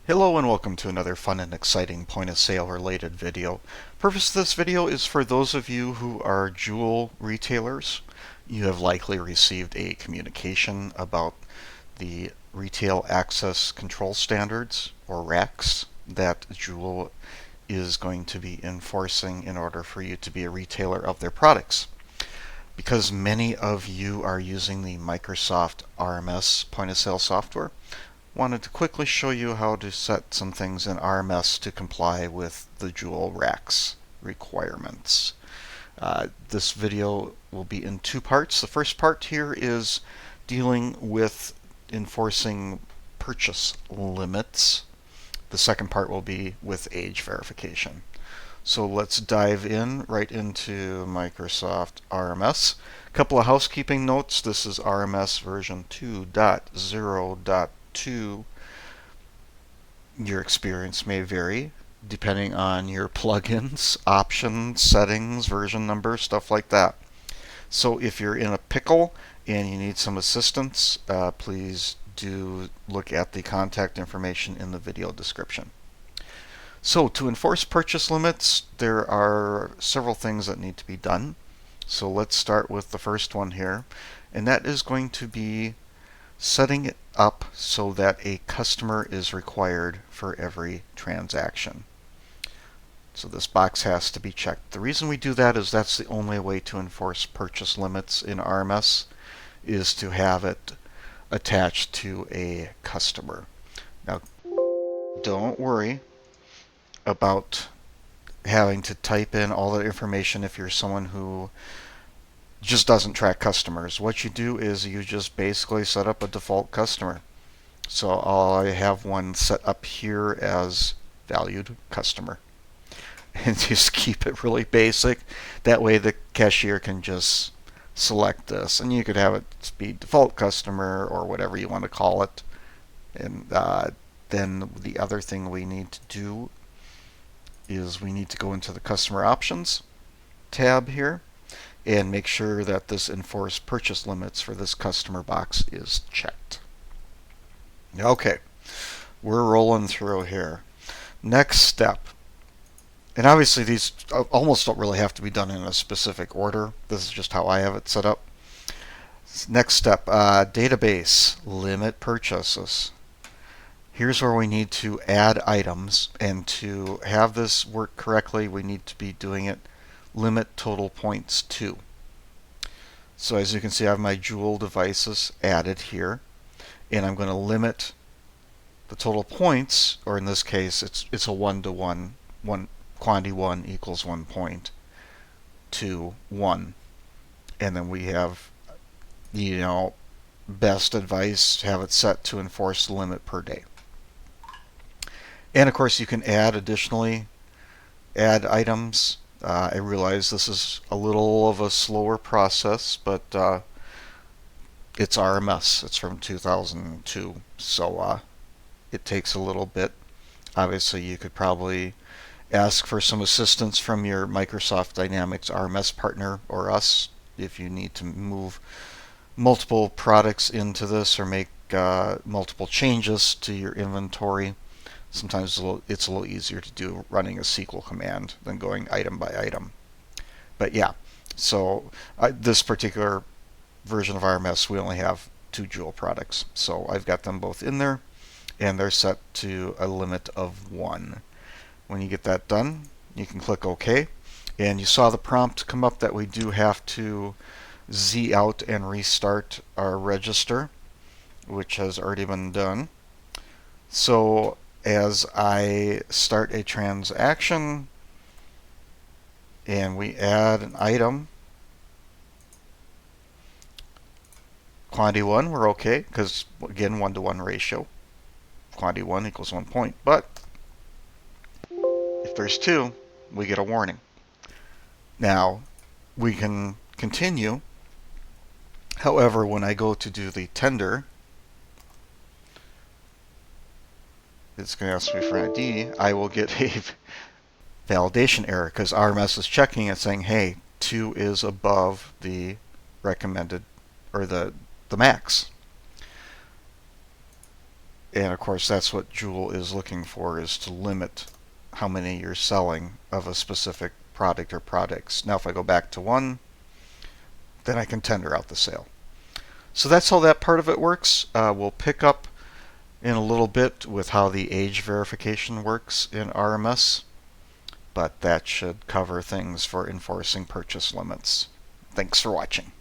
Hello and welcome to another fun and exciting point of sale related video. Purpose of this video is for those of you who are JUUL retailers. You have likely received a communication about the Retail Access Control Standards, or RACs, that JUUL is going to be enforcing in order for you to be a retailer of their products. Because many of you are using the Microsoft RMS point of sale software, wanted to quickly show you how to set some things in RMS to comply with the JUUL RACs requirements. This video will be in two parts. The first part here is dealing with enforcing purchase limits. The second part will be with age verification. So let's dive in right into Microsoft RMS. A couple of housekeeping notes. This is RMS version 2.0.2. Your experience may vary depending on your plugins, options, settings, version number, stuff like that. So if you're in a pickle and you need some assistance, please do look at the contact information in the video description. So to enforce purchase limits, there are several things that need to be done. So let's start with the first one here, and that is going to be setting it up so that a customer is required for every transaction. So this box has to be checked. The reason we do that is that's the only way to enforce purchase limits in RMS, is to have it attached to a customer. Now, don't worry about having to type in all that information if you're someone who just doesn't track customers. What you do is you just basically set up a default customer. So I have one set up here as valued customer. And just keep it really basic. That way the cashier can just select this. And you could have it be default customer or whatever you want to call it. And then the other thing we need to do is we need to go into the customer options tab here and make sure that this enforce purchase limits for this customer box is checked. Okay, we're rolling through here. Next step, and obviously these almost don't really have to be done in a specific order. This is just how I have it set up. Next step, database, limit purchases. Here's where we need to add items, and to have this work correctly, we need to be doing it limit total points to. So as you can see, I have my JUUL devices added here, and I'm going to limit the total points, or in this case, it's a 1-to-1, quantity 1 equals 1 point to 1. And then we have, best advice, have it set to enforce the limit per day. And of course, you can add items. I realize this is a little of a slower process, but it's RMS. It's from 2002, so it takes a little bit. Obviously, you could probably ask for some assistance from your Microsoft Dynamics RMS partner or us if you need to move multiple products into this or make multiple changes to your inventory. Sometimes it's a little easier to do running a SQL command than going item by item. But yeah, so this particular version of RMS, we only have 2 JUUL products. So I've got them both in there, and they're set to a limit of 1. When you get that done, you can click OK. And you saw the prompt come up that we do have to Z out and restart our register, which has already been done. So as I start a transaction and we add an item, quantity 1, we're okay, because again, 1-to-1 ratio. Quantity 1 equals 1 point. But if there's 2, we get a warning. Now, we can continue. However, when I go to do the tender, it's going to ask me for an ID. I will get a validation error because RMS is checking and saying, hey, 2 is above the recommended, or the max. And of course, that's what JUUL is looking for, is to limit how many you're selling of a specific product or products. Now if I go back to 1, then I can tender out the sale. So that's how that part of it works. We'll pick up in a little bit with how the age verification works in RMS, but that should cover things for enforcing purchase limits. Thanks for watching.